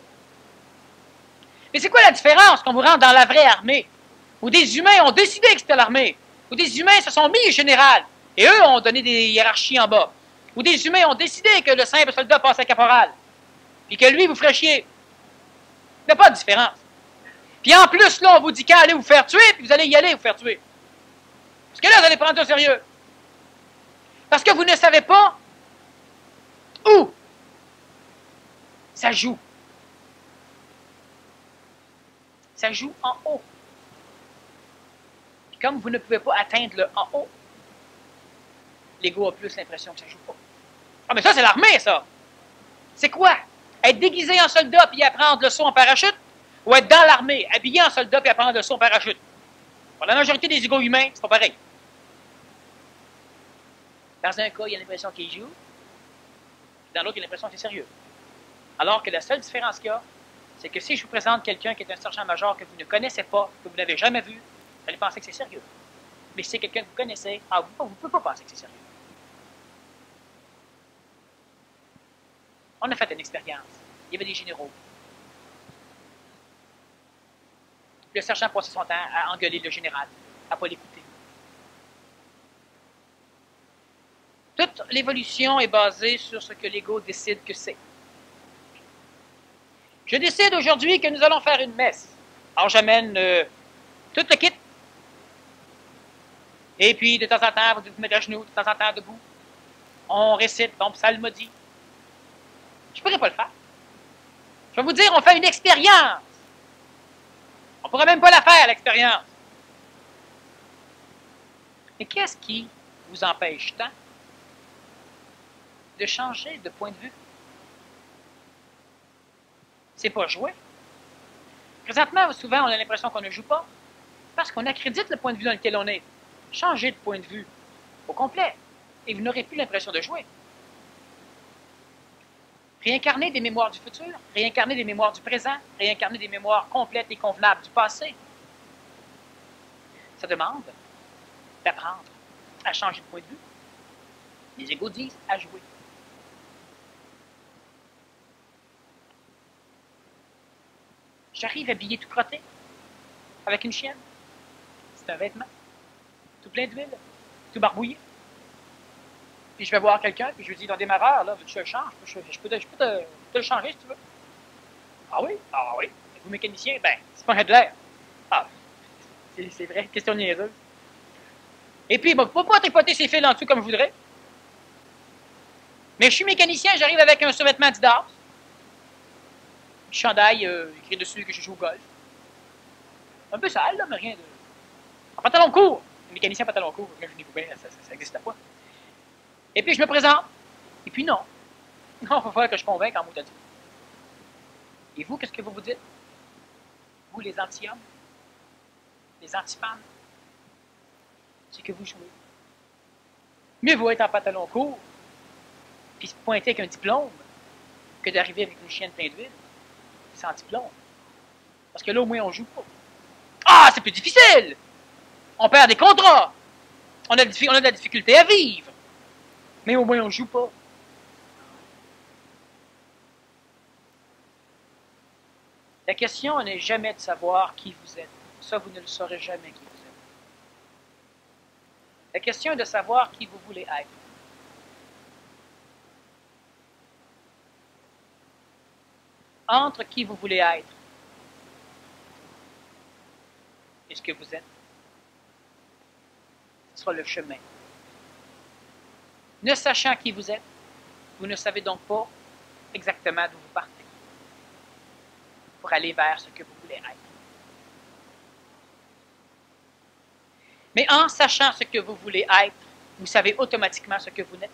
[SPEAKER 1] Mais c'est quoi la différence qu'on vous rentre dans la vraie armée? Où des humains ont décidé que c'était l'armée. Où des humains se sont mis général. Et eux ont donné des hiérarchies en bas. Où des humains ont décidé que le simple soldat passe à caporal. Puis que lui vous ferait chier. Il n'y a pas de différence. Puis en plus, là, on vous dit qu'à aller vous faire tuer, puis vous allez y aller vous faire tuer. Parce que là, vous allez prendre ça au sérieux. Parce que vous ne savez pas où ça joue. Ça joue en haut. Puis comme vous ne pouvez pas atteindre le en haut, l'ego a plus l'impression que ça joue pas. Ah, mais ça, c'est l'armée, ça! C'est quoi? Être déguisé en soldat puis apprendre le saut en parachute? Ou être dans l'armée, habillé en soldat puis apprendre le saut en parachute? Pour la majorité des égos humains, c'est pas pareil. Dans un cas, il y a l'impression qu'il joue. Dans l'autre, il y a l'impression que c'est sérieux. Alors que la seule différence qu'il y a, c'est que si je vous présente quelqu'un qui est un sergent-major que vous ne connaissez pas, que vous n'avez jamais vu, vous allez penser que c'est sérieux. Mais si c'est quelqu'un que vous connaissez, vous ne pouvez pas penser que c'est sérieux. On a fait une expérience. Il y avait des généraux. Le sergent passait son temps à engueuler le général, à ne pas l'écouter. Toute l'évolution est basée sur ce que l'ego décide que c'est. Je décide aujourd'hui que nous allons faire une messe. Alors j'amène tout le kit. Et puis de temps en temps, vous vous mettez à genoux, de temps en temps debout. On récite, bon psalmodie. Je ne pourrais pas le faire. Je vais vous dire, on fait une expérience. On ne pourrait même pas la faire, l'expérience. Mais qu'est-ce qui vous empêche tant de changer de point de vue? C'est pas jouer. Présentement, souvent, on a l'impression qu'on ne joue pas parce qu'on accrédite le point de vue dans lequel on est. Changez de point de vue au complet et vous n'aurez plus l'impression de jouer. Réincarner des mémoires du futur, réincarner des mémoires du présent, réincarner des mémoires complètes et convenables du passé. Ça demande d'apprendre à changer de point de vue. Les égos disent à jouer. J'arrive habillé tout crotté, avec une chienne. C'est un vêtement, tout plein d'huile, tout barbouillé. Puis je vais voir quelqu'un, puis je lui dis, dans des démarreur, là, veux-tu que je le change? Je peux te le changer si tu veux. Ah oui? Ah oui. Vous, mécanicien, ben, c'est pas un de l'air. Ah, c'est vrai, question niaiseuse. Et puis, bon, faut pas tripoter ses fils en dessous comme je voudrais. Mais je suis mécanicien, j'arrive avec un survêtement Adidas. du chandail écrit dessus que je joue au golf. Un peu sale, là, mais rien de... En pantalon court. Un mécanicien pantalon court, je n'ai pas, ça n'existe pas. Et puis je me présente. Et puis non. Non, il va falloir que je convainque en mot de Dieu. Et vous, qu'est-ce que vous vous dites? Vous, les anti-hommes, les anti-femmes, c'est que vous jouez. Mieux vaut être en pantalon court, puis se pointer avec un diplôme, que d'arriver avec une chienne pleine d'huile, sans diplôme. Parce que là, au moins, on joue pas. Ah, c'est plus difficile! On perd des contrats. On a de la difficulté à vivre. Mais au moins, on joue pas. La question n'est jamais de savoir qui vous êtes. Ça, vous ne le saurez jamais qui vous êtes. La question est de savoir qui vous voulez être. Entre qui vous voulez être et ce que vous êtes, ce sera le chemin. Ne sachant qui vous êtes, vous ne savez donc pas exactement d'où vous partez pour aller vers ce que vous voulez être. Mais en sachant ce que vous voulez être, vous savez automatiquement ce que vous n'êtes.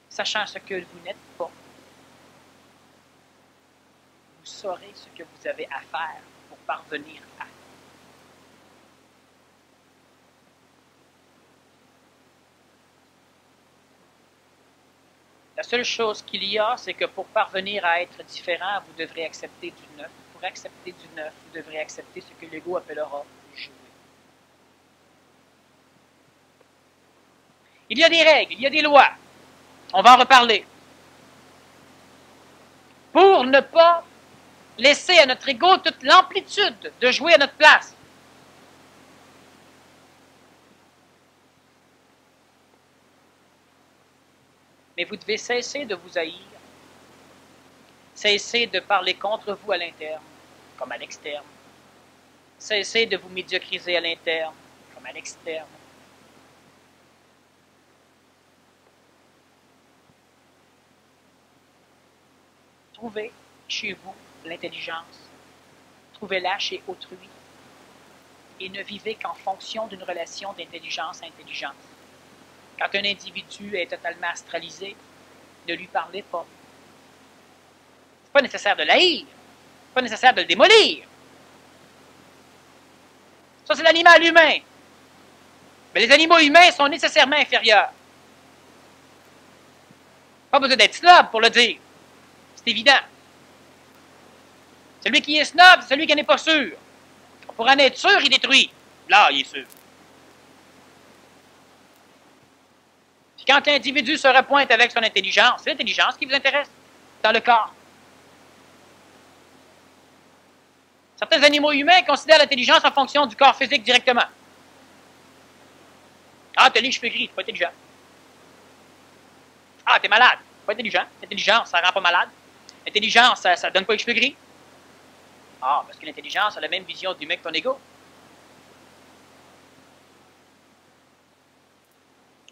[SPEAKER 1] Sachant ce que vous n'êtes pas, vous saurez ce que vous avez à faire pour parvenir à. La seule chose qu'il y a, c'est que pour parvenir à être différent, vous devrez accepter du neuf. Pour accepter du neuf, vous devrez accepter ce que l'ego appellera jouer. Il y a des règles, il y a des lois. On va en reparler. Pour ne pas laisser à notre ego toute l'amplitude de jouer à notre place. Mais vous devez cesser de vous haïr, cesser de parler contre vous à l'interne, comme à l'externe, cesser de vous médiocriser à l'interne, comme à l'externe. Trouvez chez vous l'intelligence, trouvez-la chez autrui, et ne vivez qu'en fonction d'une relation d'intelligence à intelligence. Quand un individu est totalement astralisé, ne lui parlez pas. Ce n'est pas nécessaire de l'haïr, ce n'est pas nécessaire de le démolir. Ça, c'est l'animal humain. Mais les animaux humains sont nécessairement inférieurs. Pas besoin d'être snob pour le dire. C'est évident. Celui qui est snob, c'est celui qui n'en est pas sûr. Pour en être sûr, il détruit. Là, il est sûr. Quand l'individu se repointe avec son intelligence, c'est l'intelligence qui vous intéresse dans le corps. Certains animaux humains considèrent l'intelligence en fonction du corps physique directement. Ah, t'as les cheveux gris, t'es pas intelligent. Ah, t'es malade, pas intelligent. L'intelligence, ça rend pas malade. L'intelligence, ça donne pas les cheveux gris. Ah, parce que l'intelligence a la même vision du mec que ton ego.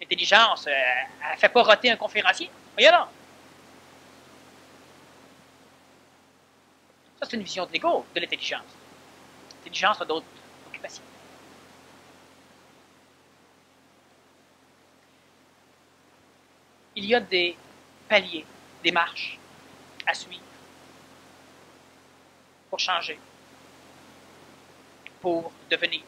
[SPEAKER 1] L'intelligence, elle ne fait pas roter un conférencier. Voyez là. Ça, c'est une vision de l'ego, de l'intelligence. L'intelligence a d'autres occupations. Il y a des paliers, des marches à suivre pour changer, pour devenir.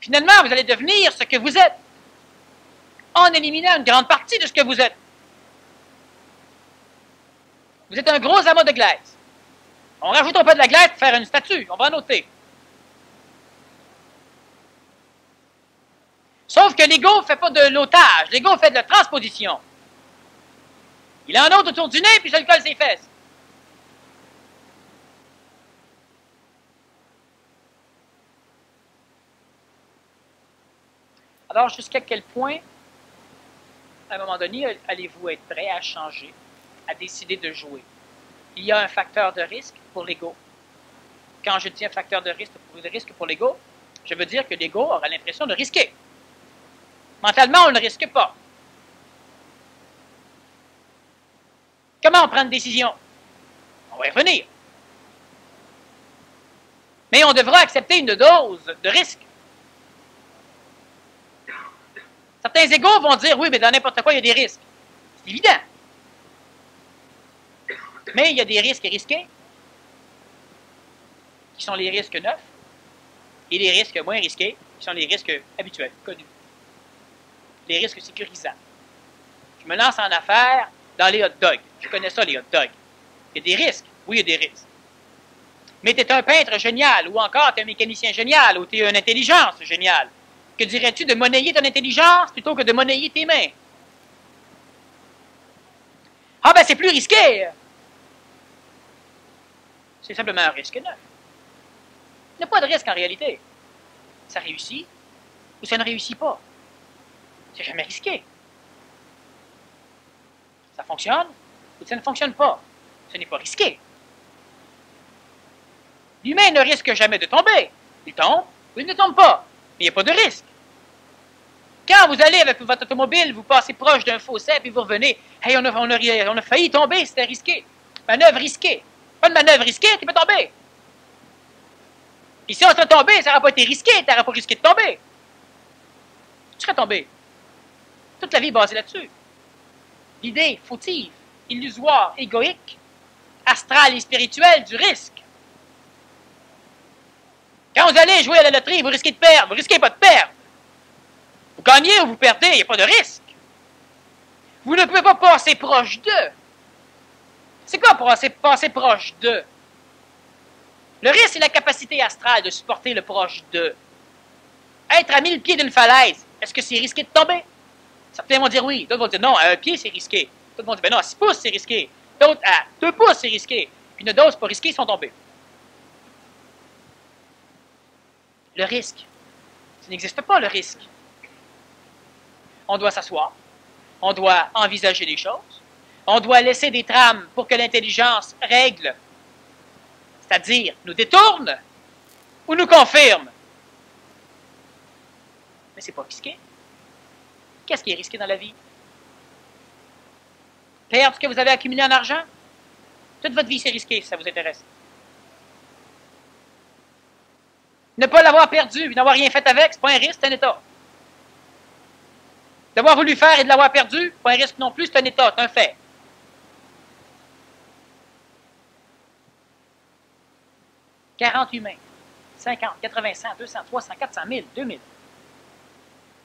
[SPEAKER 1] Finalement, vous allez devenir ce que vous êtes, en éliminant une grande partie de ce que vous êtes. Vous êtes un gros amas de glaise. On ne rajoutera pas de la glaise pour faire une statue, on va en noter. Sauf que l'ego ne fait pas de l'otage, l'ego fait de la transposition. Il en ôte autour du nez, puis ça lui colle ses fesses. Alors, jusqu'à quel point, à un moment donné, allez-vous être prêt à changer, à décider de jouer? Il y a un facteur de risque pour l'ego. Quand je dis un facteur de risque pour l'ego, je veux dire que l'ego aura l'impression de risquer. Mentalement, on ne risque pas. Comment on prend une décision? On va y revenir. Mais on devra accepter une dose de risque. Certains égaux vont dire, oui, mais dans n'importe quoi, il y a des risques. C'est évident. Mais il y a des risques risqués, qui sont les risques neufs, et les risques moins risqués, qui sont les risques habituels, connus. Les risques sécurisants. Je me lance en affaires dans les hot dogs. Je connais ça, les hot dogs. Il y a des risques. Oui, il y a des risques. Mais tu es un peintre génial, ou encore tu es un mécanicien génial, ou tu es une intelligence géniale. Que dirais-tu de monnayer ton intelligence plutôt que de monnayer tes mains? Ah ben c'est plus risqué! C'est simplement un risque neuf. Il n'y a pas de risque en réalité. Ça réussit ou ça ne réussit pas. C'est jamais risqué. Ça fonctionne ou ça ne fonctionne pas. Ce n'est pas risqué. L'humain ne risque jamais de tomber. Il tombe ou il ne tombe pas. Mais il n'y a pas de risque. Quand vous allez avec votre automobile, vous passez proche d'un fossé, puis vous revenez. Hey, on a failli tomber, c'était risqué. Manœuvre risquée. Pas de manœuvre risquée, tu peux tomber. Et si on serait tombé, ça n'aurait pas été risqué, tu n'aurais pas risqué de tomber. Tu serais tombé. Toute la vie est basée là-dessus. L'idée fautive, illusoire, égoïque, astrale et spirituelle du risque. Quand vous allez jouer à la loterie, vous risquez de perdre, vous risquez pas de perdre. Vous gagnez ou vous perdez, il n'y a pas de risque. Vous ne pouvez pas passer proche d'eux. C'est quoi passer proche d'eux? Le risque, c'est la capacité astrale de supporter le proche d'eux. Être à 1000 pieds d'une falaise, est-ce que c'est risqué de tomber? Certains vont dire oui, d'autres vont dire non, à 1 pied, c'est risqué. D'autres vont dire, ben non, à 6 pouces, c'est risqué. D'autres, à 2 pouces, c'est risqué. Puis une dose pas risquée, ils sont tombés. Le risque. Ça n'existe pas, le risque. On doit s'asseoir. On doit envisager les choses. On doit laisser des trames pour que l'intelligence règle. C'est-à-dire, nous détourne ou nous confirme. Mais c'est pas risqué. Qu'est-ce qui est risqué dans la vie? Perdre ce que vous avez accumulé en argent? Toute votre vie, c'est risqué, si ça vous intéresse. Ne pas l'avoir perdu et n'avoir rien fait avec, c'est pas un risque, c'est un état. D'avoir voulu faire et de l'avoir perdu, pas un risque non plus, c'est un état, c'est un fait. « 40 humains, 50, 80, 100, 200, 300, 400, 1000, 2000.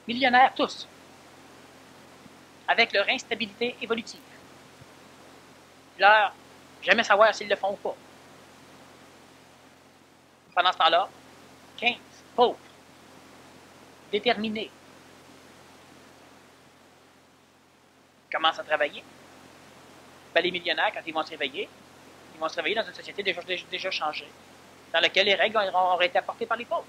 [SPEAKER 1] Millionnaires tous, avec leur instabilité évolutive. Leur jamais savoir s'ils le font ou pas. Pendant ce temps-là, 15 pauvres, déterminés, commencent à travailler. Ben, les millionnaires, quand ils vont se réveiller dans une société déjà changée, dans laquelle les règles auraient été apportées par les pauvres.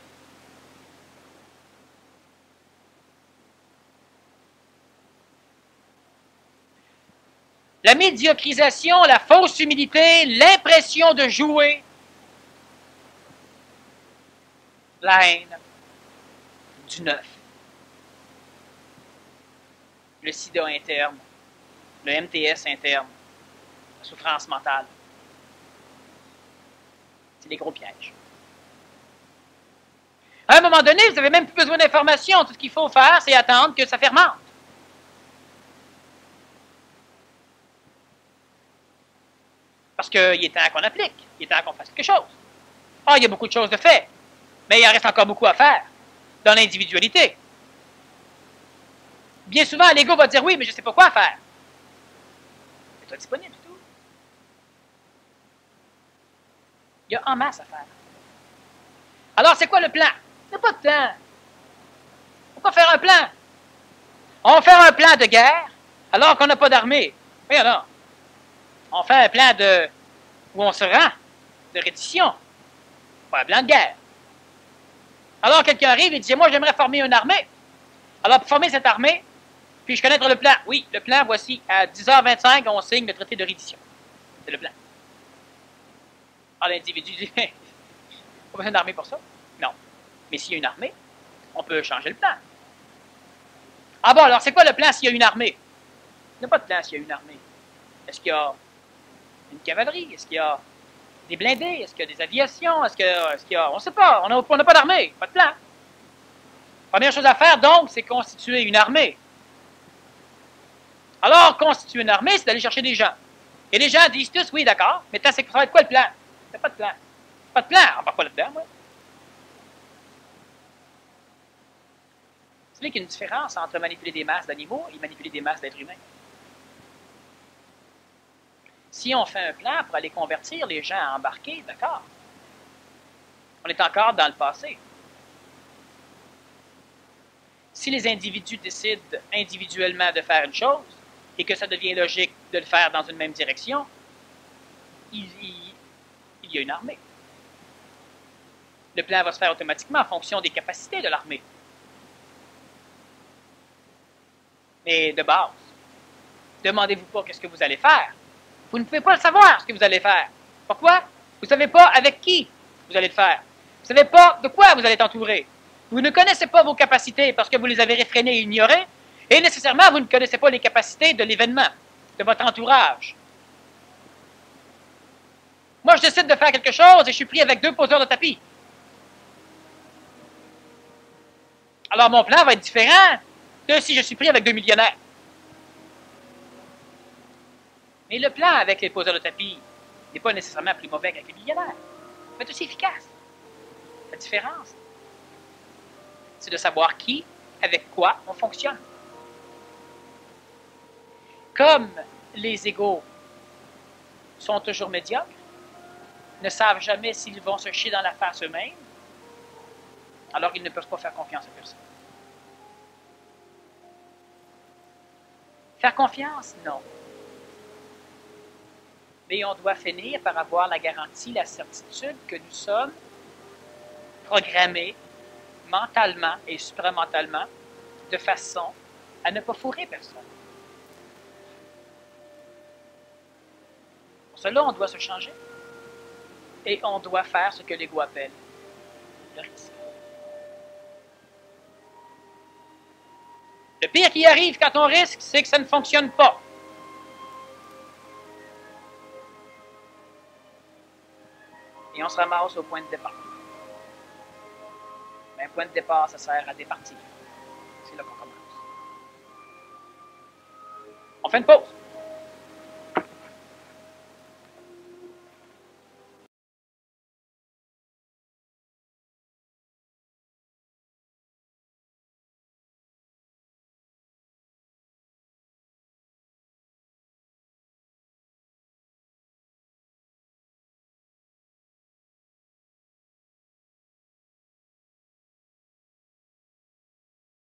[SPEAKER 1] La médiocrisation, la fausse humilité, l'impression de jouer, la haine, du neuf, le sida interne, le MTS interne, la souffrance mentale. C'est des gros pièges. À un moment donné, vous n'avez même plus besoin d'informations. Tout ce qu'il faut faire, c'est attendre que ça fermente. Parce qu'il est temps qu'on applique. Il est temps qu'on fasse quelque chose. Ah, il y a beaucoup de choses de fait. Mais il en reste encore beaucoup à faire. Dans l'individualité. Bien souvent, l'ego va dire oui, mais je ne sais pas quoi faire. C'est toi disponible, c'est tout. Il y a en masse à faire. Alors, c'est quoi le plan? Il n'y a pas de plan. Pourquoi faire un plan? On fait un plan de guerre alors qu'on n'a pas d'armée. Oui, alors. On fait un plan de où on se rend, de reddition. Pas un plan de guerre. Alors, quelqu'un arrive et dit, moi, j'aimerais former une armée. Alors, pour former cette armée, puis-je connaître le plan? Oui, le plan, voici, à 10h25, on signe le traité de reddition. C'est le plan. Alors, l'individu dit, pas besoin d'armée pour ça? Non. Mais s'il y a une armée, on peut changer le plan. Ah bon, alors c'est quoi le plan s'il y a une armée? Il n'y a pas de plan s'il y a une armée. Est-ce qu'il y a une cavalerie? Est-ce qu'il y a des blindés? Est-ce qu'il y a des aviations? Est-ce qu'il y a... On ne sait pas. On n'a pas d'armée. Pas de plan. Première chose à faire, donc, c'est constituer une armée. Alors, constituer une armée, c'est d'aller chercher des gens. Et les gens disent tous, oui, d'accord, mais ça va être quoi le plan? Il n'y a pas de plan. Pas de plan. On ne parle pas là-dedans, moi. Vous savez qu'il y a une différence entre manipuler des masses d'animaux et manipuler des masses d'êtres humains. Si on fait un plan pour aller convertir les gens à embarquer, d'accord. On est encore dans le passé. Si les individus décident individuellement de faire une chose et que ça devient logique de le faire dans une même direction, il y a une armée. Le plan va se faire automatiquement en fonction des capacités de l'armée. Mais de base, demandez-vous pas qu'est-ce que vous allez faire. Vous ne pouvez pas le savoir ce que vous allez faire. Pourquoi? Vous ne savez pas avec qui vous allez le faire. Vous ne savez pas de quoi vous allez être entouré. Vous ne connaissez pas vos capacités parce que vous les avez réfrénées et ignorées, et nécessairement, vous ne connaissez pas les capacités de l'événement, de votre entourage. Moi, je décide de faire quelque chose et je suis pris avec 2 poseurs de tapis. Alors, mon plan va être différent de si je suis pris avec 2 millionnaires. Mais le plan avec les poseurs de tapis n'est pas nécessairement plus mauvais qu'avec les millionnaires. Il est aussi efficace. La différence, c'est de savoir qui, avec quoi on fonctionne. Comme les égaux sont toujours médiocres, ne savent jamais s'ils vont se chier dans la face eux-mêmes, alors ils ne peuvent pas faire confiance à personne. Faire confiance, non. Mais on doit finir par avoir la garantie, la certitude que nous sommes programmés mentalement et supramentalement de façon à ne pas fourrer personne. Pour cela, on doit se changer et on doit faire ce que l'ego appelle le risque. Le pire qui arrive quand on risque, c'est que ça ne fonctionne pas. Et on se ramasse au point de départ. Mais un point de départ, ça sert à départir. C'est là qu'on commence. On fait une pause.